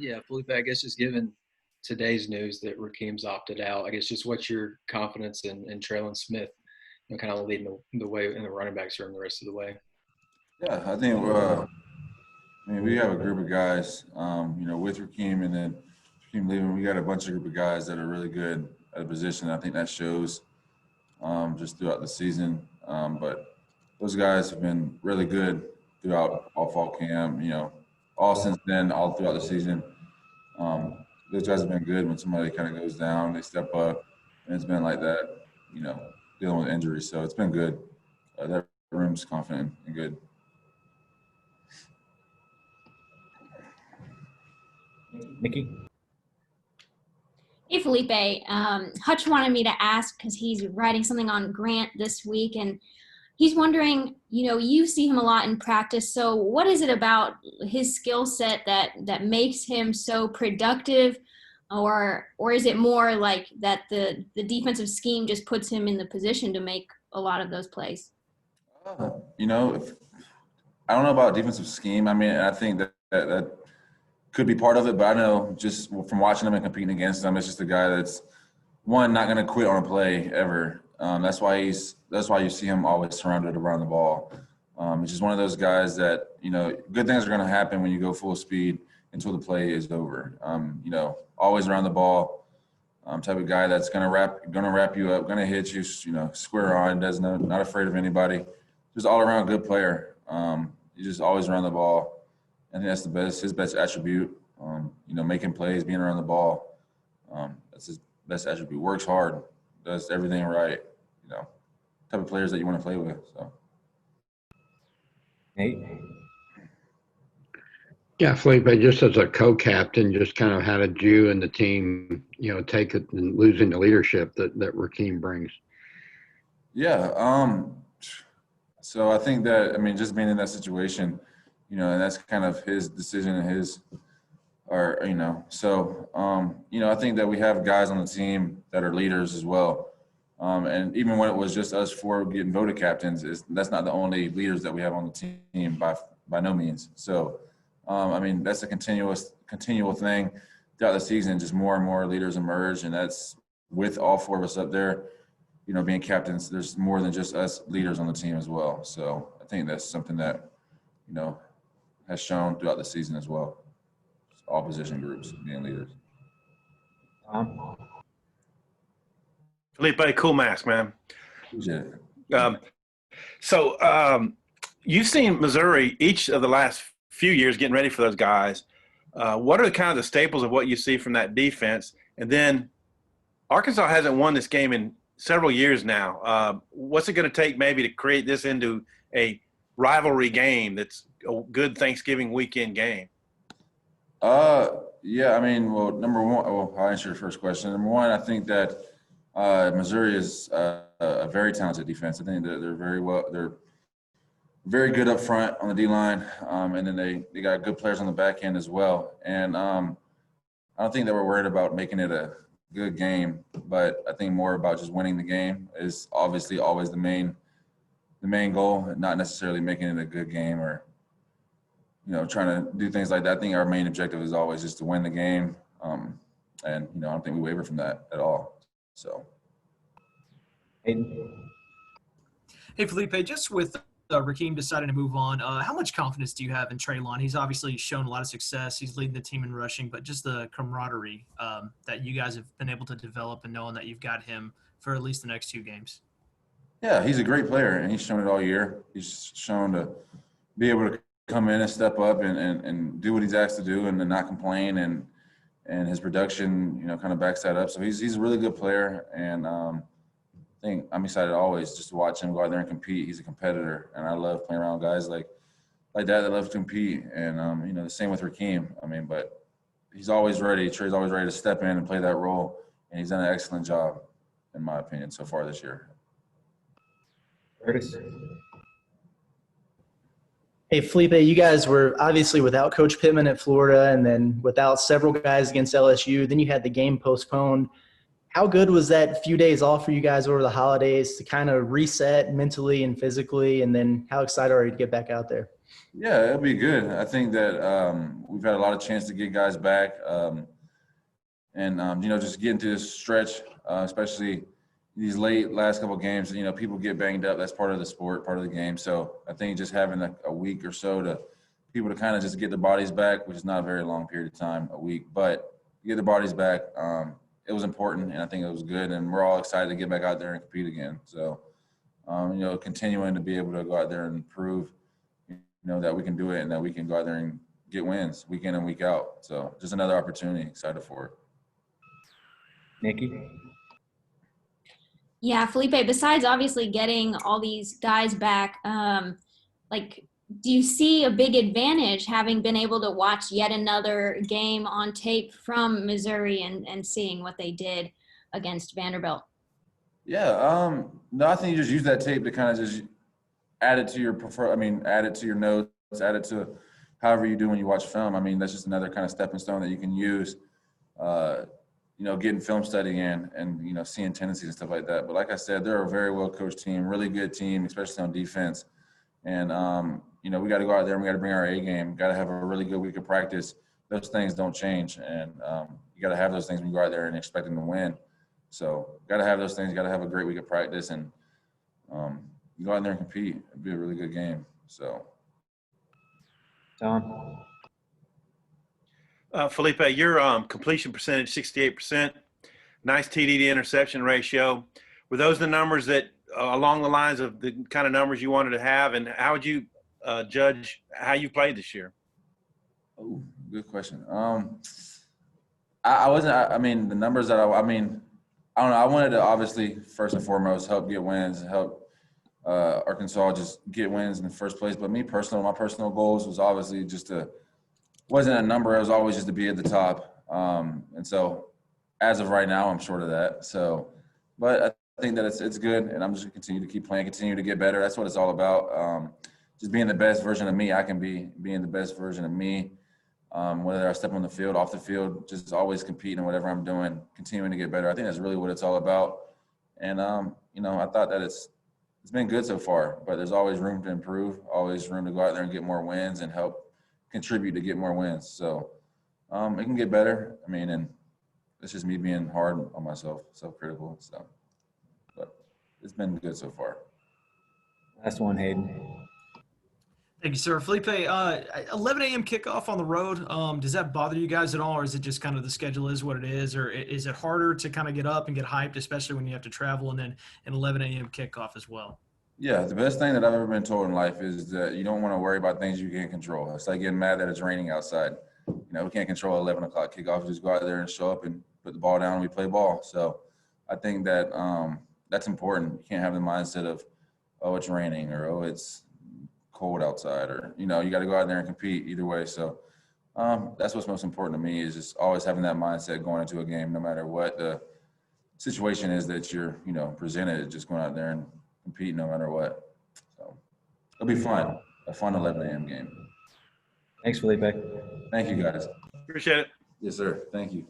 Yeah, Felipe, I guess just given today's news that Rakeem's opted out, I guess just what's your confidence in Traylon Smith, kind of leading the way in the running backs room the rest of the way? Yeah, I think we have a group of guys, with Rakeem and then Rakeem leaving, we got a bunch of group of guys that are really good at a position. I think that shows just throughout the season. But those guys have been really good throughout all fall camp, all since then, all throughout the season. Those guys have been good. When somebody kind of goes down, they step up, and it's been like that, dealing with injuries. So it's been good. That room's confident and good. Nikki? Hey, Felipe. Hutch wanted me to ask because he's writing something on Grant this week, and he's wondering, you see him a lot in practice. So what is it about his skill set that makes him so productive? Or is it more like that the defensive scheme just puts him in the position to make a lot of those plays? I don't know about defensive scheme. I mean, I think that could be part of it, but I know just from watching him and competing against him, it's just a guy that's, one, not going to quit on a play ever. That's why you see him always surrounded around the ball. It's just one of those guys that, good things are going to happen when you go full speed until the play is over. Always around the ball, type of guy that's going to wrap you up, going to hit you, square on, not afraid of anybody. Just all around good player. He's just always around the ball. I think that's his best attribute. Making plays, being around the ball. That's his best attribute. Works hard, does everything right. Type of players that you want to play with. So. Nate? Yeah, Felipe, just as a co-captain, just kind of how did you and the team, take it and losing the leadership that Rakeem brings? Yeah. So I think that, just being in that situation, and that's kind of his decision and I think that we have guys on the team that are leaders as well. And even when it was just us four getting voted captains, that's not the only leaders that we have on the team by no means. So, that's a continual thing throughout the season. Just more and more leaders emerge, and that's with all four of us up there, being captains. There's more than just us leaders on the team as well. So I think that's something that, has shown throughout the season as well. All position groups being leaders. Felipe, cool mask, man. Appreciate it. You've seen Missouri each of the last few years getting ready for those guys. What are the kind of the staples of what you see from that defense? And then Arkansas hasn't won this game in several years now. What's it going to take maybe to create this into a rivalry game that's a good Thanksgiving weekend game? Number one, I'll answer your first question. Number one, I think that Missouri is a very talented defense. I think that they're very good up front on the D-line, and then they got good players on the back end as well. And I don't think that we're worried about making it a good game, but I think more about just winning the game is obviously always the main goal, not necessarily making it a good game or trying to do things like that. I think our main objective is always just to win the game, and I don't think we waver from that at all. So, Hey, Felipe, just with Rakeem deciding to move on, how much confidence do you have in Traylon? He's obviously shown a lot of success. He's leading the team in rushing, but just the camaraderie that you guys have been able to develop and knowing that you've got him for at least the next 2 games. Yeah, he's a great player, and he's shown it all year. He's shown to be able to come in and step up and do what he's asked to do and not complain, and his production, kind of backs that up. So he's a really good player, and I think I'm excited always just to watch him go out there and compete. He's a competitor, and I love playing around guys like that love to compete. And the same with Rakeem. But he's always ready. Trey's always ready to step in and play that role, and he's done an excellent job, in my opinion, so far this year. Curtis? Hey, Felipe, you guys were obviously without Coach Pittman at Florida and then without several guys against LSU. Then you had the game postponed. How good was that few days off for you guys over the holidays to kind of reset mentally and physically? And then how excited are you to get back out there? Yeah, it'll be good. I think that we've had a lot of chance to get guys back, and just get into this stretch, especially these last couple of games. People get banged up. That's part of the sport, part of the game. So I think just having a week or so to people to kind of just get their bodies back, which is not a very long period of time, a week, but get their bodies back. It was important, and I think it was good. And we're all excited to get back out there and compete again. So, continuing to be able to go out there and prove, that we can do it and that we can go out there and get wins week in and week out. So just another opportunity. Excited for it. Nikki? Yeah, Felipe, besides obviously getting all these guys back, do you see a big advantage having been able to watch yet another game on tape from Missouri and seeing what they did against Vanderbilt? Yeah. No, I think you just use that tape to kind of just add it to your add it to your notes, add it to however you do when you watch film. That's just another kind of stepping stone that you can use, getting film study in and, seeing tendencies and stuff like that. But like I said, they're a very well-coached team, really good team, especially on defense. And, we got to go out there and we got to bring our A game, got to have a really good week of practice. Those things don't change. And you got to have those things when you go out there and expecting to win. So got to have those things, got to have a great week of practice and you go out there and compete. It'd be a really good game. So. Tom? Felipe, your completion percentage, 68%, nice TD to interception ratio. Were those the numbers that along the lines of the kind of numbers you wanted to have, and how would you judge how you played this year? Oh, good question. I wasn't. The numbers that I don't know. I wanted to obviously first and foremost help get wins, help Arkansas just get wins in the first place. But me personally, my personal goals was obviously wasn't a number. It was always just to be at the top. And so as of right now, I'm short of that. So, but I think that it's good, and I'm just going to continue to keep playing, continue to get better. That's what it's all about. Just being the best version of me I can be, being the best version of me. Whether I step on the field, off the field, just always competing in whatever I'm doing, continuing to get better. I think that's really what it's all about. And, I thought that it's been good so far, but there's always room to improve, always room to go out there and get more wins and help contribute to get more wins. So it can get better. And it's just me being hard on myself, self-critical. So, but it's been good so far. Last one, Hayden. Thank you, sir. Felipe, 11 a.m. kickoff on the road. Does that bother you guys at all, or is it just kind of the schedule is what it is, or is it harder to kind of get up and get hyped, especially when you have to travel and then an 11 a.m. kickoff as well? Yeah, the best thing that I've ever been told in life is that you don't want to worry about things you can't control. It's like getting mad that it's raining outside. We can't control 11 o'clock kickoff. We just go out there and show up and put the ball down and we play ball. So I think that that's important. You can't have the mindset of, oh, it's raining or, oh, it's cold outside or, you got to go out there and compete either way. So that's what's most important to me is just always having that mindset going into a game, no matter what the situation is that you're, presented, just going out there and compete no matter what. So it'll be fun, a fun 11 a.m. game. Thanks, Felipe. Thank you, guys. Appreciate it. Yes, sir. Thank you.